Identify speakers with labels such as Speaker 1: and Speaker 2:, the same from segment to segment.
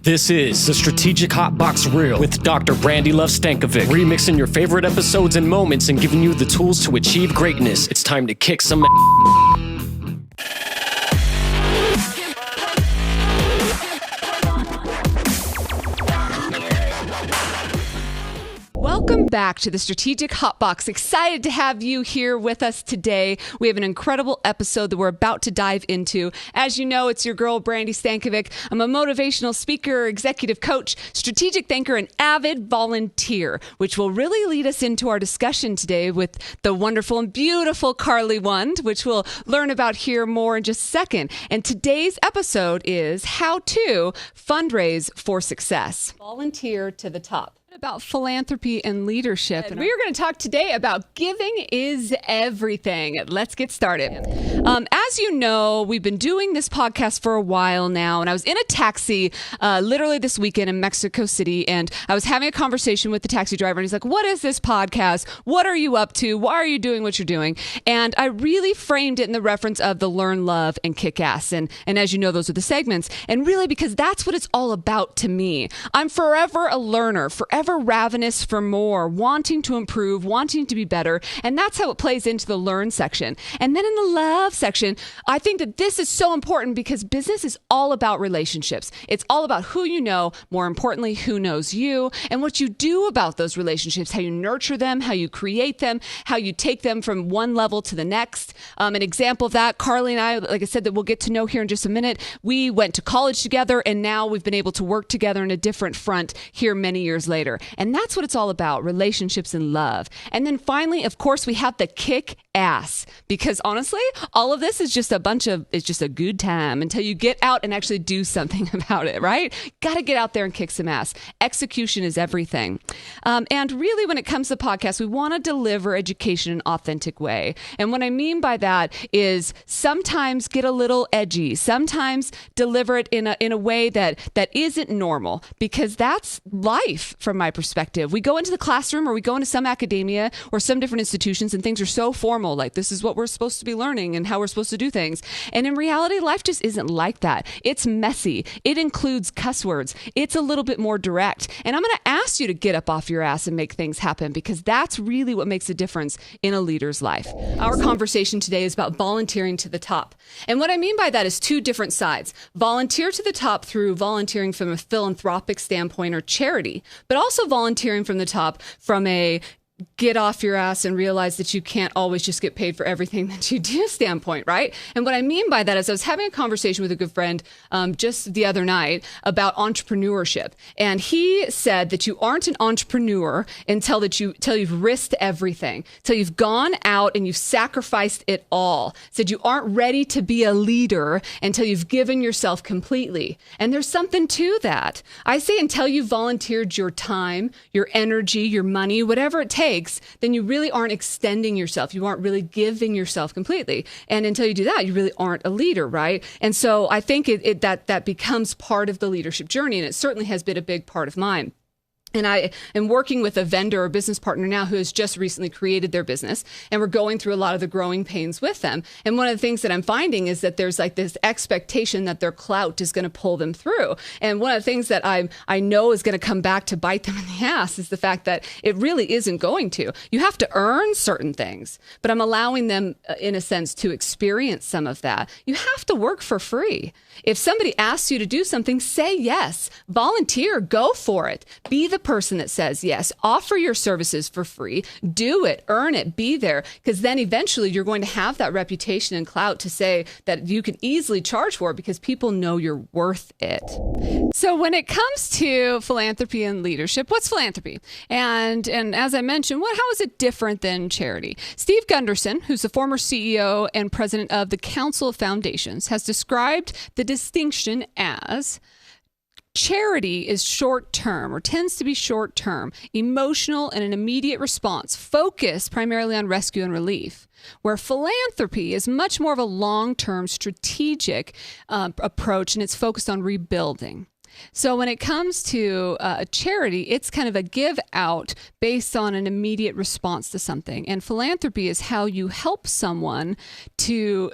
Speaker 1: This is the Strategic Hotbox Real with Dr. Brandi Luv Stankovic, remixing your favorite episodes and moments and giving you the tools to achieve greatness. It's time to kick some
Speaker 2: Welcome back to the Strategic Hotbox. Excited to have you here with us today. We have an incredible episode that we're about to dive into. As you know, it's your girl, Brandi Stankovic. I'm a motivational speaker, executive coach, strategic thinker, and avid volunteer, which will really lead us into our discussion today with the wonderful and beautiful Carlye Wund, which we'll learn about here more in just a second. And today's episode is how to fundraise for success. Volunteer to the top. About philanthropy and leadership. And we are going to talk today about giving is everything. Let's get started. As you know, we've been doing this podcast for a while now, and I was in a taxi literally this weekend in Mexico City, and I was having a conversation with the taxi driver, and he's like, what is this podcast? What are you up to? Why are you doing what you're doing? And I really framed it in the reference of the learn, love, and kick ass. And as you know, those are the segments. And really, because that's what it's all about to me. I'm forever a learner, forever ravenous for more, wanting to improve, wanting to be better. And that's how it plays into the learn section. And then in the love section, I think that this is so important because business is all about relationships. It's all about who you know, more importantly, who knows you, and what you do about those relationships, how you nurture them, how you create them, how you take them from one level to the next. An example of that, Carlye and I, like I said, that we'll get to know here in just a minute, we went to college together, and now we've been able to work together in a different front here many years later. And that's what it's all about, relationships and love. And then finally, of course, we have the kick ass, because honestly, all of this is just it's just a good time until you get out and actually do something about it, right? Got to get out there and kick some ass. Execution is everything. And really, when it comes to podcasts, we want to deliver education in an authentic way. And what I mean by that is sometimes get a little edgy, sometimes deliver it in a way that isn't normal, because that's life from my perspective. We go into the classroom or we go into some academia or some different institutions and things are so formal, like this is what we're supposed to be learning and how we're supposed to do things. And in reality, life just isn't like that. It's messy. It includes cuss words. It's a little bit more direct. And I'm going to ask you to get up off your ass and make things happen, because that's really what makes a difference in a leader's life. Our conversation today is about volunteering to the top. And what I mean by that is two different sides. Volunteer to the top through volunteering from a philanthropic standpoint or charity, but also volunteering from the top from a get off your ass and realize that you can't always just get paid for everything that you do standpoint, right? And what I mean by that is I was having a conversation with a good friend just the other night about entrepreneurship. And he said that you aren't an entrepreneur until you've risked everything, till you've gone out and you've sacrificed it all. Said you aren't ready to be a leader until you've given yourself completely. And there's something to that. I say until you've volunteered your time, your energy, your money, whatever it takes, then you really aren't extending yourself. You aren't really giving yourself completely. And until you do that, you really aren't a leader, right? And so I think that becomes part of the leadership journey. And it certainly has been a big part of mine. And I am working with a vendor or business partner now who has just recently created their business. And we're going through a lot of the growing pains with them. And one of the things that I'm finding is that there's like this expectation that their clout is going to pull them through. And one of the things that I know is going to come back to bite them in the ass is the fact that it really isn't going to. You have to earn certain things, but I'm allowing them, in a sense, to experience some of that. You have to work for free. If somebody asks you to do something, say yes. Volunteer, go for it. Be the person that says yes. Offer your services for free. Do it. Earn it. Be there. Because then eventually you're going to have that reputation and clout to say that you can easily charge for it because people know you're worth it. So when it comes to philanthropy and leadership, what's philanthropy? And as I mentioned, how is it different than charity? Steve Gunderson, who's the former CEO and president of the Council of Foundations, has described the distinction as charity is short-term, or tends to be short-term, emotional, and an immediate response, focused primarily on rescue and relief, where philanthropy is much more of a long-term strategic approach, and it's focused on rebuilding. So when it comes to a charity, it's kind of a give out based on an immediate response to something. And philanthropy is how you help someone to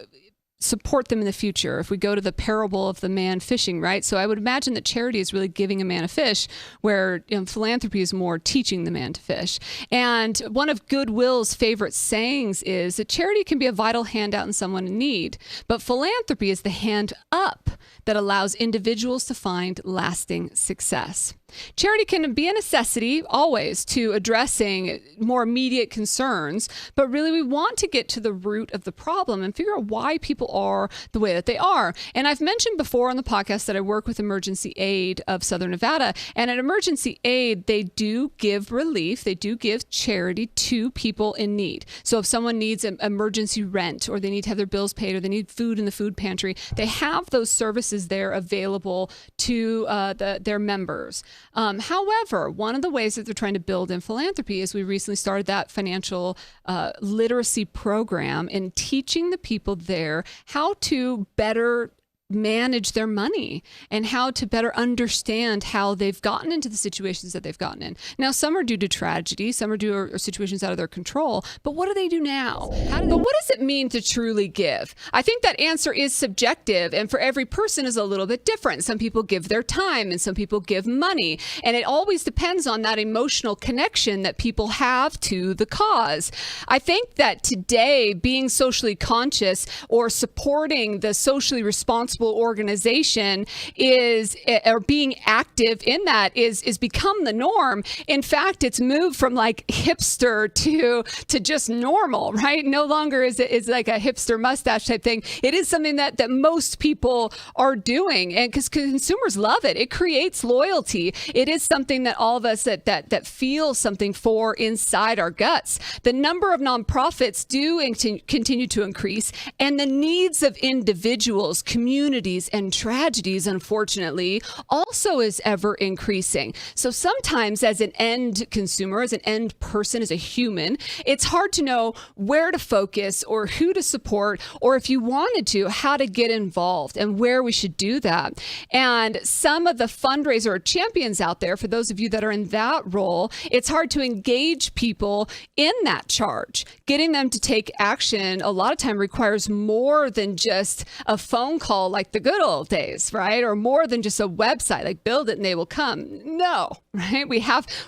Speaker 2: support them in the future. If we go to the parable of the man fishing, right? So I would imagine that charity is really giving a man a fish, where philanthropy is more teaching the man to fish. And one of Goodwill's favorite sayings is that charity can be a vital handout in someone in need, but philanthropy is the hand up that allows individuals to find lasting success. Charity can be a necessity always to addressing more immediate concerns, but really we want to get to the root of the problem and figure out why people are the way that they are. And I've mentioned before on the podcast that I work with Emergency Aid of Southern Nevada, and at Emergency Aid, they do give relief, they do give charity to people in need. So if someone needs an emergency rent, or they need to have their bills paid, or they need food in the food pantry, they have those services there available to their members. However, one of the ways that they're trying to build in philanthropy is we recently started that financial literacy program in teaching the people there how to better manage their money and how to better understand how they've gotten into the situations that they've gotten in. Now, some are due to tragedy, some are due to situations out of their control, but what do they do now? But what does it mean to truly give? I think that answer is subjective, and for every person is a little bit different. Some people give their time and some people give money, and it always depends on that emotional connection that people have to the cause. I think that today, being socially conscious or supporting the socially responsible organization or being active in that is become the norm. In fact, it's moved from like hipster to just normal, right? No longer is it like a hipster mustache type thing. It is something that most people are doing, and because consumers love it. It creates loyalty. It is something that all of us that feel something for inside our guts. The number of nonprofits do continue to increase, and the needs of individuals, communities, and tragedies, unfortunately, also is ever increasing. So sometimes as an end consumer, as an end person, as a human, it's hard to know where to focus or who to support, or if you wanted to, how to get involved and where we should do that. And some of the fundraiser champions out there, for those of you that are in that role, it's hard to engage people in that charge. Getting them to take action a lot of time requires more than just a phone call like the good old days, right? Or more than just a website, like build it and they will come. No, right?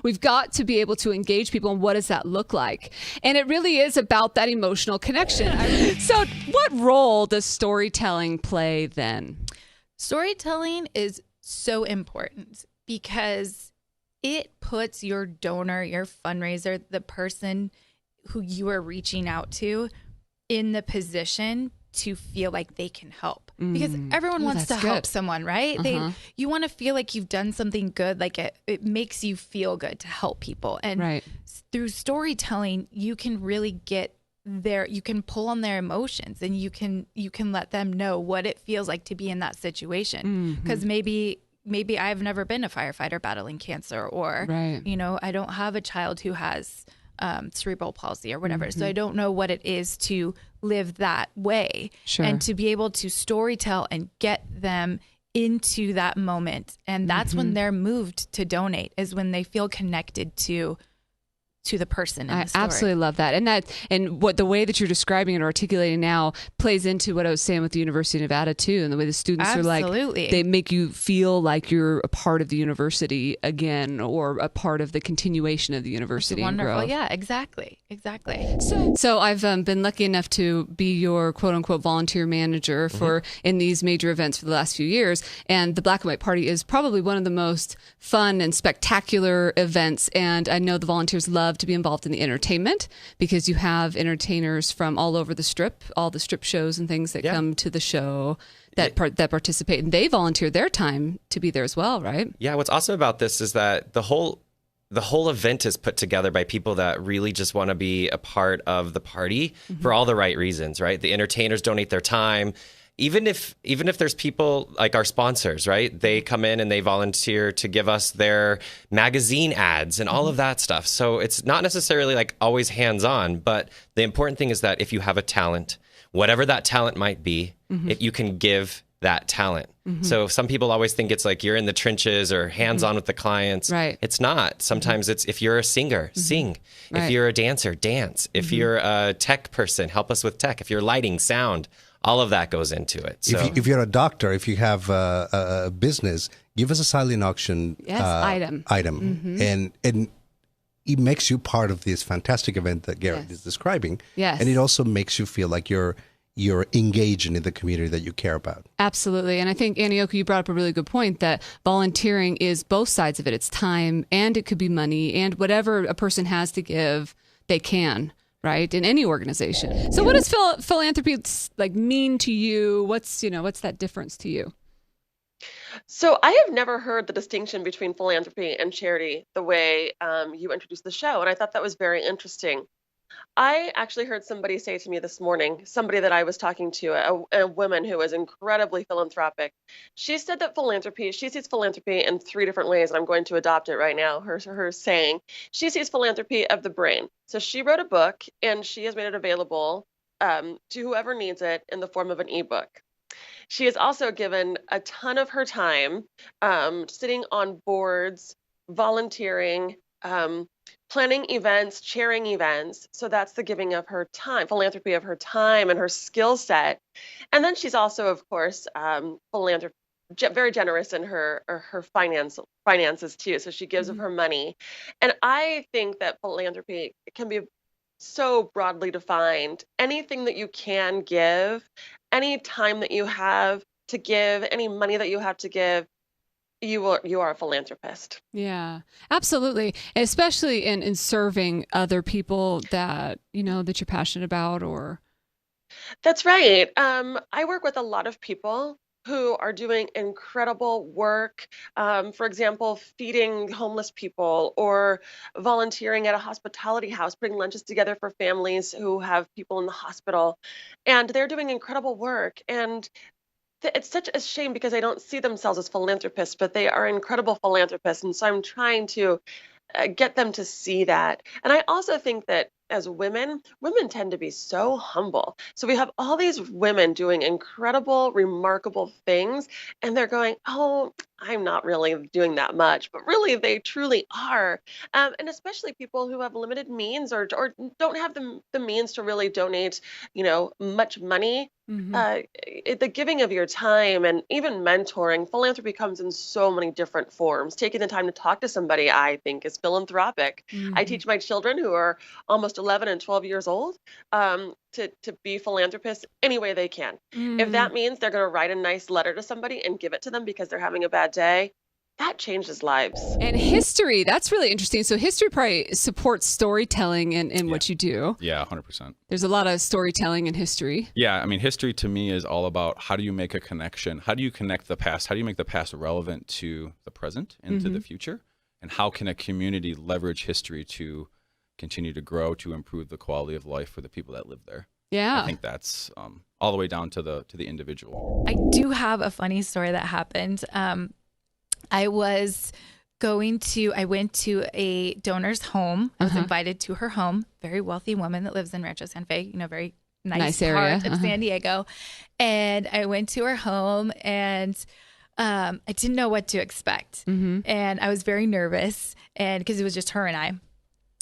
Speaker 2: We've got to be able to engage people, and what does that look like? And it really is about that emotional connection. So what role does storytelling play then?
Speaker 3: Storytelling is so important because it puts your donor, your fundraiser, the person who you are reaching out to in the position to feel like they can help, because everyone wants to help someone, right? You want to feel like you've done something good, like it makes you feel good to help people. And through storytelling, you can really get you can pull on their emotions, and you can let them know what it feels like to be in that situation. Because maybe I've never been a firefighter battling cancer, or, I don't have a child who has cerebral palsy or whatever. So I don't know what it is to live that way. And to be able to storytell and get them into that moment. And that's when they're moved to donate, is when they feel connected to the person in the story. I
Speaker 2: absolutely love that. And what the way that you're describing and articulating now plays into what I was saying with the University of Nevada too, and the way the students are like, they make you feel like you're a part of the university again, or a part of the continuation of the university.
Speaker 3: Wonderful.
Speaker 2: And growth.
Speaker 3: Yeah, exactly.
Speaker 2: So I've been lucky enough to be your quote unquote volunteer manager for in these major events for the last few years. And the Black and White Party is probably one of the most fun and spectacular events. And I know the volunteers love to be involved in the entertainment, because you have entertainers from all over the strip, all the strip shows and things that come to the show that participate, and they volunteer their time to be there as well, right?
Speaker 4: Yeah, what's awesome about this is that the whole event is put together by people that really just want to be a part of the party for all the right reasons, right? The entertainers donate their time. Even if there's people like our sponsors, right? They come in and they volunteer to give us their magazine ads and all of that stuff. So it's not necessarily like always hands-on, but the important thing is that if you have a talent, whatever that talent might be, if you can give that talent. So some people always think it's like you're in the trenches or hands-on with the clients.
Speaker 2: Right.
Speaker 4: It's not. Sometimes it's, if you're a singer, sing. If you're a dancer, dance. If you're a tech person, help us with tech. If you're lighting, sound, All of that goes into it. So
Speaker 5: If you're a doctor, if you have a business, give us a silent auction item. And it makes you part of this fantastic event that Garrett is describing.
Speaker 2: Yes.
Speaker 5: And it also makes you feel like you're engaging in the community that you care about.
Speaker 2: Absolutely. And I think, Antioco, you brought up a really good point that volunteering is both sides of it. It's time and it could be money, and whatever a person has to give, they can, right? In any organization. So what does philanthropy like mean to you? What's that difference to you?
Speaker 6: So I have never heard the distinction between philanthropy and charity the way you introduced the show. And I thought that was very interesting. I actually heard somebody say to me this morning, somebody that I was talking to, a woman who is incredibly philanthropic. She said that she sees philanthropy in 3 different ways. And I'm going to adopt it right now. Her saying, she sees philanthropy of the brain. So she wrote a book and she has made it available to whoever needs it in the form of an ebook. She has also given a ton of her time sitting on boards, volunteering, planning events, chairing events. So that's the giving of her time, philanthropy of her time and her skill set. And then she's also, of course, very generous in her finances too. So she gives of her money. And I think that philanthropy can be so broadly defined. Anything that you can give, any time that you have to give, any money that you have to give, you are a philanthropist.
Speaker 2: Yeah, absolutely. Especially in serving other people that, that you're passionate about or.
Speaker 6: That's right. I work with a lot of people who are doing incredible work. For example, feeding homeless people or volunteering at a hospitality house, putting lunches together for families who have people in the hospital. And they're doing incredible work. And it's such a shame because they don't see themselves as philanthropists, but they are incredible philanthropists. And so I'm trying to get them to see that. And I also think that as women tend to be so humble. So we have all these women doing incredible, remarkable things, and they're going, oh, I'm not really doing that much, but really they truly are. And especially people who have limited means or don't have the means to really donate, much money. The giving of your time and even mentoring, philanthropy comes in so many different forms. Taking the time to talk to somebody, I think, is philanthropic. I teach my children who are almost 11 and 12 years old to be philanthropists any way they can. If that means they're going to write a nice letter to somebody and give it to them because they're having a bad day, that changes lives.
Speaker 2: And history, that's really interesting. So history probably supports storytelling in what you do.
Speaker 7: Yeah, 100%.
Speaker 2: There's a lot of storytelling in history.
Speaker 7: Yeah, I mean, history to me is all about how do you make a connection? How do you connect the past? How do you make the past relevant to the present and to the future? And how can a community leverage history to continue to grow, to improve the quality of life for the people that live there?
Speaker 2: Yeah.
Speaker 7: I think that's all the way down to the individual.
Speaker 3: I do have a funny story that happened. I went to a donor's home. I was invited to her home, very wealthy woman that lives in Rancho San Fe, very nice
Speaker 2: area
Speaker 3: part of San Diego. And I went to her home and I didn't know what to expect. And I was very nervous because it was just her and I.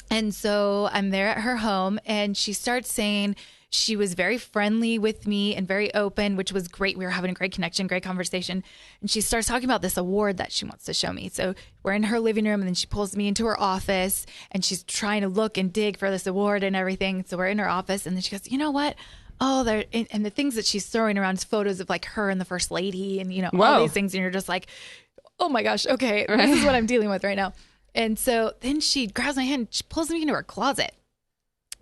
Speaker 3: And so I'm there at her home and she starts saying, she was very friendly with me and very open, which was great. We were having a great connection, great conversation. And she starts talking about this award that she wants to show me. So we're in her living room and then she pulls me into her office and she's trying to look and dig for this award and everything. So we're in her office and then she goes, you know what? Oh, and the things that she's throwing around is photos of like her and the first lady and, all these things. And you're just like, oh my gosh, okay, this is what I'm dealing with right now. And so then she grabs my hand, and she pulls me into her closet.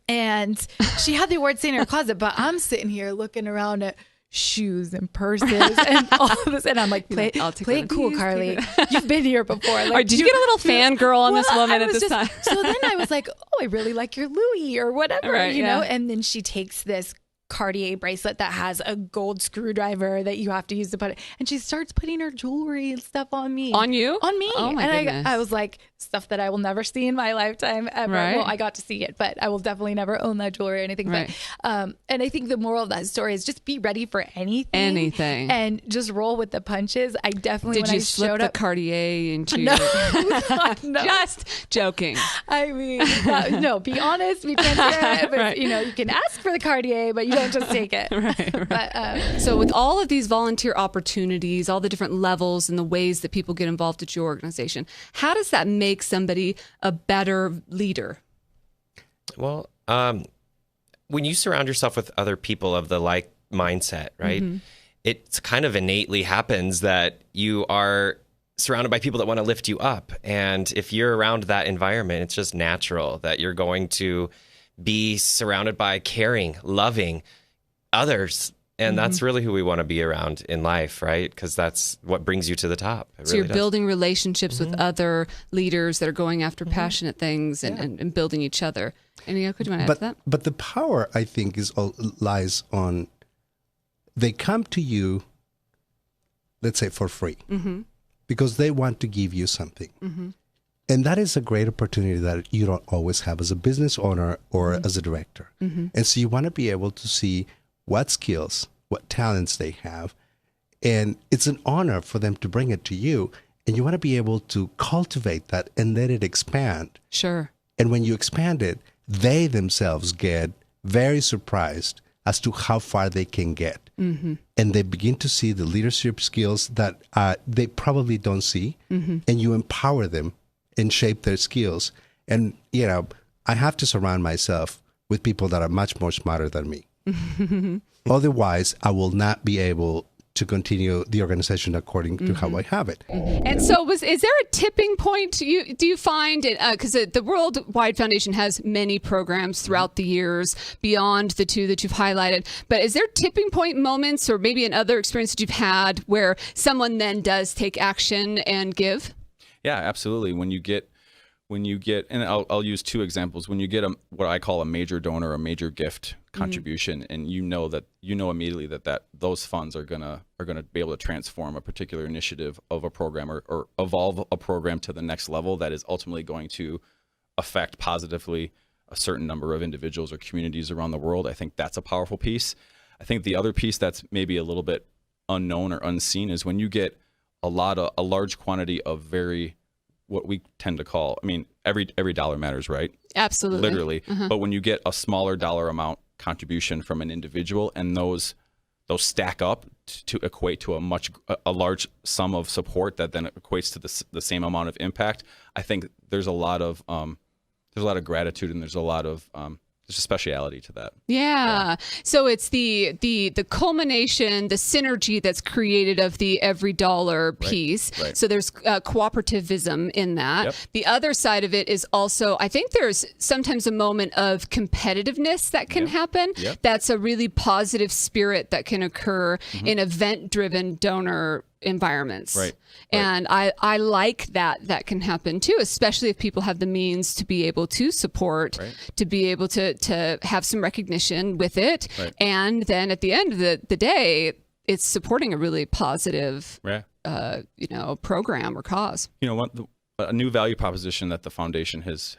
Speaker 3: And she had the award sitting in her closet, but I'm sitting here looking around at shoes and purses and all of this. And I'm like, play it cool, Carlye. You've been here before. Like,
Speaker 2: did you get a little fangirl on this woman at this time?
Speaker 3: So then I was like, oh, I really like your Louis or whatever, know? And then she takes this Cartier bracelet that has a gold screwdriver that you have to use to put it. And she starts putting her jewelry and stuff on me.
Speaker 2: On you?
Speaker 3: On me.
Speaker 2: Oh my goodness.
Speaker 3: I was like, stuff that I will never see in my lifetime ever.
Speaker 2: Right.
Speaker 3: Well, I got to see it, but I will definitely never own that jewelry or anything.
Speaker 2: Right.
Speaker 3: But and I think the moral of that story is just be ready for anything. And just roll with the punches. I definitely
Speaker 2: Did you slip the Cartier into
Speaker 3: No.
Speaker 2: no. Just joking.
Speaker 3: I mean, no, be honest, be transparent. But,
Speaker 2: Right.
Speaker 3: you know, you can ask for the Cartier, but you don't just take it.
Speaker 2: Right.
Speaker 3: But,
Speaker 2: so with all of these volunteer opportunities, all the different levels and the ways that people get involved at your organization, how does that make somebody a better leader?
Speaker 4: Well, when you surround yourself with other people of the like mindset, right? It's kind of innately happens that you are surrounded by people that want to lift you up. And if you're around that environment, it's just natural that you're going to be surrounded by caring, loving others. And that's really who we want to be around in life, right? Because that's what brings you to the top.
Speaker 2: So you're building relationships with other leaders that are going after passionate things and building each other. Antioco, do you want to add to that?
Speaker 5: But the power, I think, lies on, they come to you, let's say, for free, because they want to give you something. And that is a great opportunity that you don't always have as a business owner or as a director. And so you want to be able to see what skills, what talents they have. And it's an honor for them to bring it to you. And you want to be able to cultivate that and let it expand.
Speaker 2: Sure.
Speaker 5: And when you expand it, they themselves get very surprised as to how far they can get. And they begin to see the leadership skills that they probably don't see. And you empower them and shape their skills. And, you know, I have to surround myself with people that are much more smarter than me. Otherwise, I will not be able to continue the organization according to how I have it.
Speaker 2: And so is there a tipping point do you find, because the Worldwide Foundation has many programs throughout the years beyond the two that you've highlighted, but is there tipping point moments or maybe in other experience that you've had where someone then does take action and give?
Speaker 7: Yeah, absolutely. When you get, and I'll use two examples. When you get what I call a major donor, a major gift contribution, and you know immediately that those funds are gonna be able to transform a particular initiative of a program or evolve a program to the next level that is ultimately going to affect positively a certain number of individuals or communities around the world. I think that's a powerful piece. I think the other piece that's maybe a little bit unknown or unseen is when you get a large quantity of what we tend to call, I mean, every dollar matters, right?
Speaker 2: Absolutely.
Speaker 7: Literally. But when you get a smaller dollar amount contribution from an individual and those stack up to equate to a large sum of support that then equates to the same amount of impact, I think there's a lot of gratitude and there's a lot of there's a speciality to that.
Speaker 2: Yeah. So it's the culmination, the synergy that's created of the every dollar piece.
Speaker 7: Right.
Speaker 2: So there's cooperativism in that.
Speaker 7: Yep.
Speaker 2: The other side of it is also, I think there's sometimes a moment of competitiveness that can happen.
Speaker 7: Yep.
Speaker 2: That's a really positive spirit that can occur in event-driven donor environments.
Speaker 7: Right.
Speaker 2: And I like that can happen too, especially if people have the means to be able to support, to be able to have some recognition with it.
Speaker 7: Right.
Speaker 2: And then at the end of the day, it's supporting a really positive, program or cause.
Speaker 7: You know, a new value proposition that the foundation has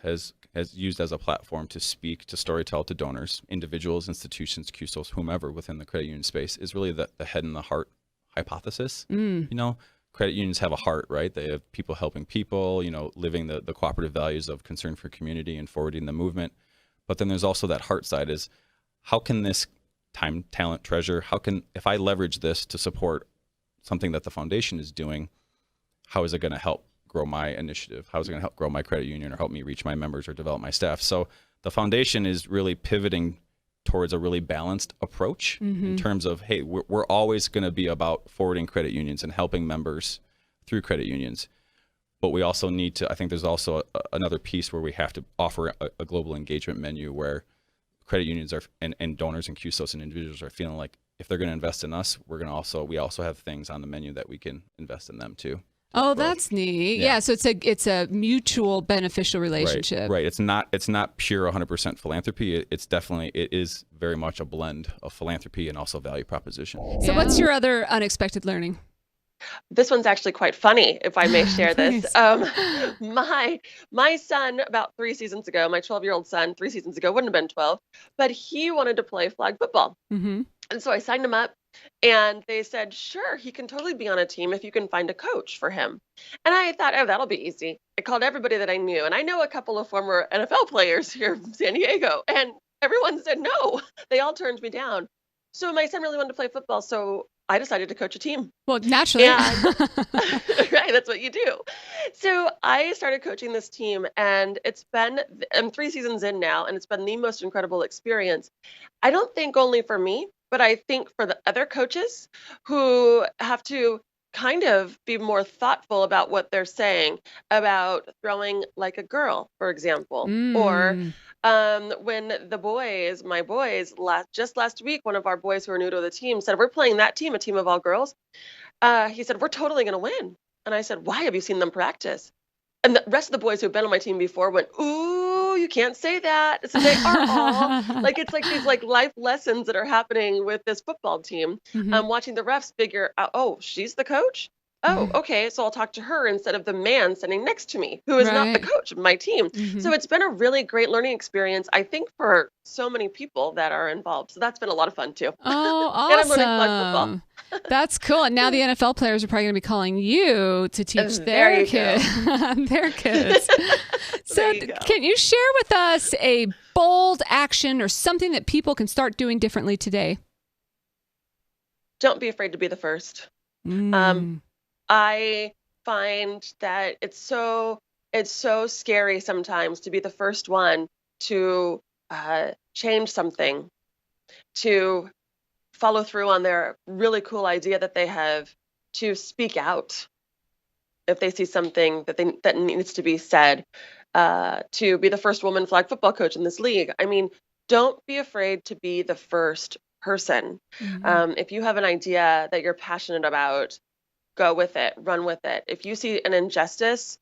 Speaker 7: used as a platform to speak, to storytell to donors, individuals, institutions, CUSOs, whomever within the credit union space is really the head and the heart hypothesis. You know, credit unions have a heart, right? They have people helping people, you know, living the cooperative values of concern for community and forwarding the movement. But then there's also that heart side is how can this time, talent, treasure, if I leverage this to support something that the foundation is doing, how is it going to help grow my initiative? How is it going to help grow my credit union or help me reach my members or develop my staff? So the foundation is really pivoting towards a really balanced approach in terms of, hey, we're always going to be about forwarding credit unions and helping members through credit unions. But we also need to, I think there's also another piece where we have to offer a global engagement menu where credit unions and donors and CUSOs and individuals are feeling like if they're going to invest in us, we also have things on the menu that we can invest in them too.
Speaker 2: Oh, that's neat. Yeah. So it's a mutual beneficial relationship.
Speaker 7: Right. It's not pure 100% philanthropy. It is very much a blend of philanthropy and also value proposition.
Speaker 2: So what's your other unexpected learning?
Speaker 6: This one's actually quite funny, if I may share this. My son, about 3 seasons ago, my 12-year-old son, 3 seasons ago, wouldn't have been 12, but he wanted to play flag football.
Speaker 2: Mm-hmm.
Speaker 6: And so I signed him up, and they said, sure, he can totally be on a team if you can find a coach for him. And I thought, oh, that'll be easy. I called everybody that I knew, and I know a couple of former NFL players here from San Diego, and everyone said no. They all turned me down. So my son really wanted to play football, so I decided to coach a team.
Speaker 2: Well, naturally.
Speaker 6: Right, that's what you do. So I started coaching this team, and I'm 3 seasons in now, and it's been the most incredible experience. I don't think only for me, but I think for the other coaches who have to kind of be more thoughtful about what they're saying about throwing like a girl, for example, or when my boys, just last week, one of our boys who are new to the team said, we're playing that team, a team of all girls. He said, we're totally going to win. And I said, why? Have you seen them practice? And the rest of the boys who've been on my team before went, ooh, you can't say that. So they are all it's like these like life lessons that are happening with this football team. I'm watching the refs figure out, oh, she's the coach. Oh, okay. So I'll talk to her instead of the man sitting next to me, who is not the coach of my team. So it's been a really great learning experience, I think, for so many people that are involved. So that's been a lot of fun too.
Speaker 2: Oh, awesome.
Speaker 6: And I'm learning flag football.
Speaker 2: That's cool. And now the NFL players are probably going to be calling you to teach their kids. Their kids. So can you share with us a bold action or something that people can start doing differently today?
Speaker 6: Don't be afraid to be the first. I find that it's so scary sometimes to be the first one to change something, to follow through on their really cool idea that they have, to speak out if they see something that needs to be said, to be the first woman flag football coach in this league. I mean, don't be afraid to be the first person. If you have an idea that you're passionate about, go with it, run with it. If you see an injustice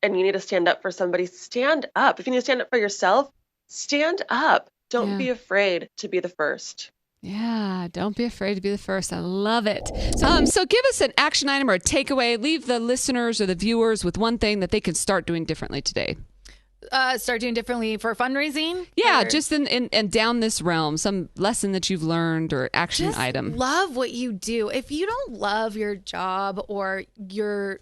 Speaker 6: and you need to stand up for somebody, stand up. If you need to stand up for yourself, stand up. Don't be afraid to be the first.
Speaker 2: Yeah, don't be afraid to be the first. I love it. So give us an action item or a takeaway. Leave the listeners or the viewers with one thing that they can start doing differently today.
Speaker 3: Start doing differently for fundraising?
Speaker 2: Yeah, just in down this realm, some lesson that you've learned or action item.
Speaker 3: Love what you do. If you don't love your job or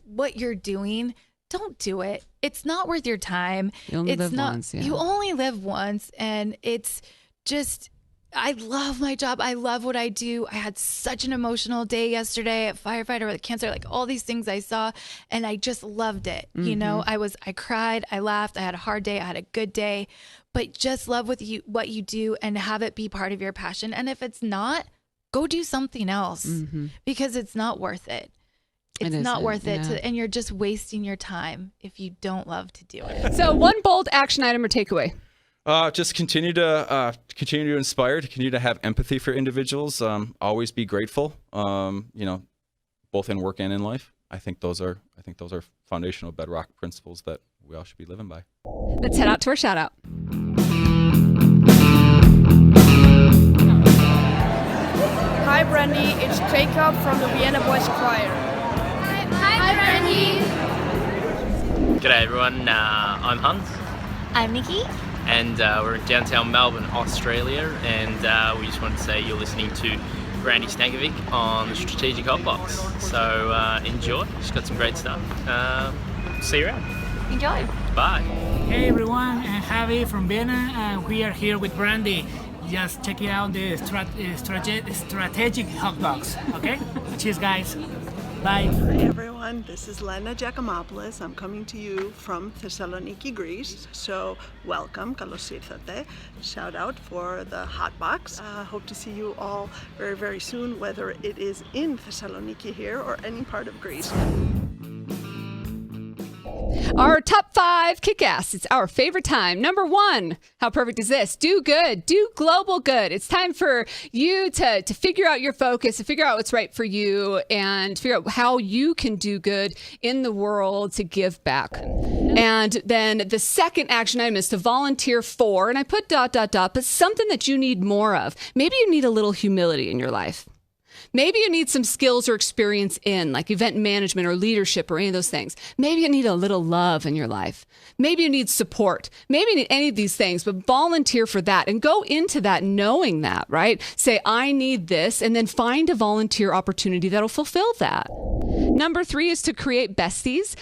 Speaker 3: what you're doing, don't do it. It's not worth your time.
Speaker 2: You only live once. Yeah.
Speaker 3: You only live once, and it's just... I love my job. I love what I do. I had such an emotional day yesterday at firefighter with cancer, like all these things I saw, and I just loved it. You know, I cried, I laughed, I had a hard day, I had a good day, but just love what you do and have it be part of your passion. And if it's not, go do something else because it's not worth it. It's not worth it, and you're just wasting your time if you don't love to do it.
Speaker 2: So one bold action item or takeaway.
Speaker 7: Just continue to inspire, to continue to have empathy for individuals. Always be grateful. Both in work and in life. I think those are foundational bedrock principles that we all should be living by.
Speaker 2: Let's head out to our shout out.
Speaker 8: Hi, Brandi. It's Jacob from the Vienna Boys Choir.
Speaker 9: Hi, Brandi.
Speaker 10: G'day, everyone. I'm Hans.
Speaker 9: I'm Nikki.
Speaker 10: And we're in downtown Melbourne, Australia, and we just wanted to say you're listening to Brandi Stankovic on the Strategic Hotbox. So enjoy. She's got some great stuff. See you around.
Speaker 9: Enjoy.
Speaker 10: Bye.
Speaker 11: Hey everyone, I'm Javi from Vienna, and we are here with Brandi. Just check out the Strategic Hotbox. Okay? Cheers, guys. Bye.
Speaker 12: Hey everyone, this is Lena Giacomopoulos. I'm coming to you from Thessaloniki, Greece. So welcome, kalos ήρθατε. Shout out for the Hotbox. Hope to see you all very, very soon, whether it is in Thessaloniki here or any part of Greece.
Speaker 2: Our top 5 kick-ass. It's our favorite time. Number 1, how perfect is this? Do good. Do global good. It's time for you to figure out your focus, to figure out what's right for you, and figure out how you can do good in the world to give back. And then the second action item is to volunteer for, and I put ... but something that you need more of. Maybe you need a little humility in your life. Maybe you need some skills or experience in like event management or leadership or any of those things. Maybe you need a little love in your life. Maybe you need support. Maybe you need any of these things, but volunteer for that and go into that knowing that, right? Say, I need this, and then find a volunteer opportunity that'll fulfill that. Number 3 is to create besties.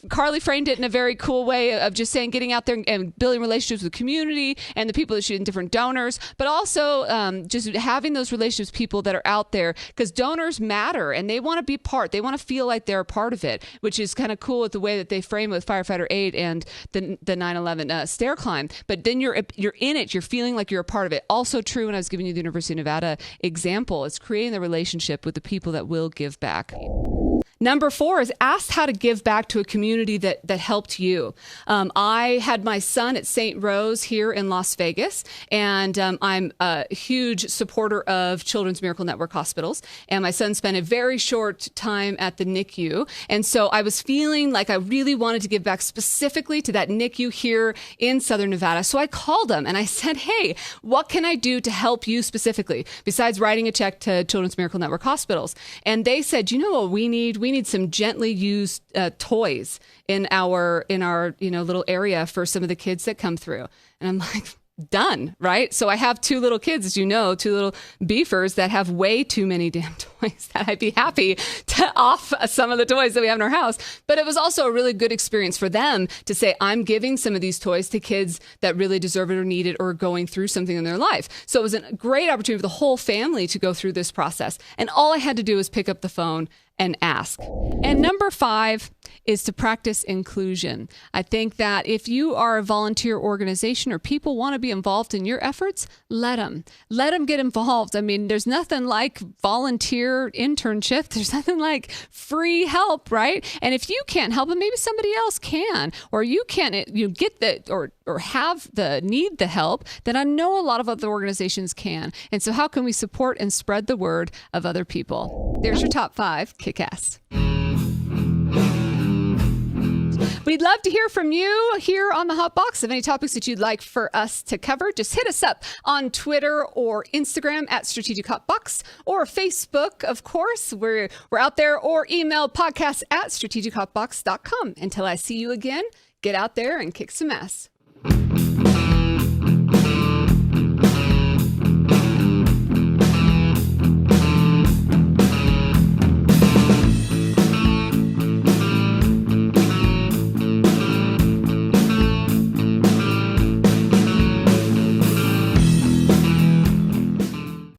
Speaker 2: Carlye framed it in a very cool way of just saying getting out there and building relationships with the community and the people that shoot in different donors, but also just having those relationships with people that are out there, because donors matter and they want to be part. They want to feel like they're a part of it, which is kind of cool with the way that they frame it with firefighter aid and the 9/11 stair climb. But then you're in it. You're feeling like you're a part of it. Also true when I was giving you the University of Nevada example, it's creating the relationship with the people that will give back. Number 4 is ask how to give back to a community that helped you. I had my son at St. Rose here in Las Vegas, and I'm a huge supporter of Children's Miracle Network hospitals. And my son spent a very short time at the NICU. And so I was feeling like I really wanted to give back specifically to that NICU here in Southern Nevada. So I called him and I said, hey, what can I do to help you specifically besides writing a check to Children's Miracle Network hospitals? And they said, you know what we need? We need some gently used toys in our little area for some of the kids that come through. And I'm like, done, right? So I have 2 little kids, as you know, 2 little beefers that have way too many damn toys that I'd be happy to off some of the toys that we have in our house. But it was also a really good experience for them to say, I'm giving some of these toys to kids that really deserve it or need it or are going through something in their life. So it was a great opportunity for the whole family to go through this process. And all I had to do was pick up the phone and ask. And number 5 is to practice inclusion. I think that if you are a volunteer organization or people want to be involved in your efforts, let them get involved. I mean, there's nothing like volunteer internship. There's nothing like free help, right? And if you can't help them, maybe somebody else can, or you can't, get the, or have the need the help, then I know a lot of other organizations can. And so how can we support and spread the word of other people? There's your top 5. Kick-ass. We'd love to hear from you here on the Hotbox. If any topics that you'd like for us to cover, just hit us up on Twitter or Instagram at Strategic Hotbox, or Facebook, of course. We're out there, or email podcast@strategichotbox.com. Until I see you again, get out there and kick some ass.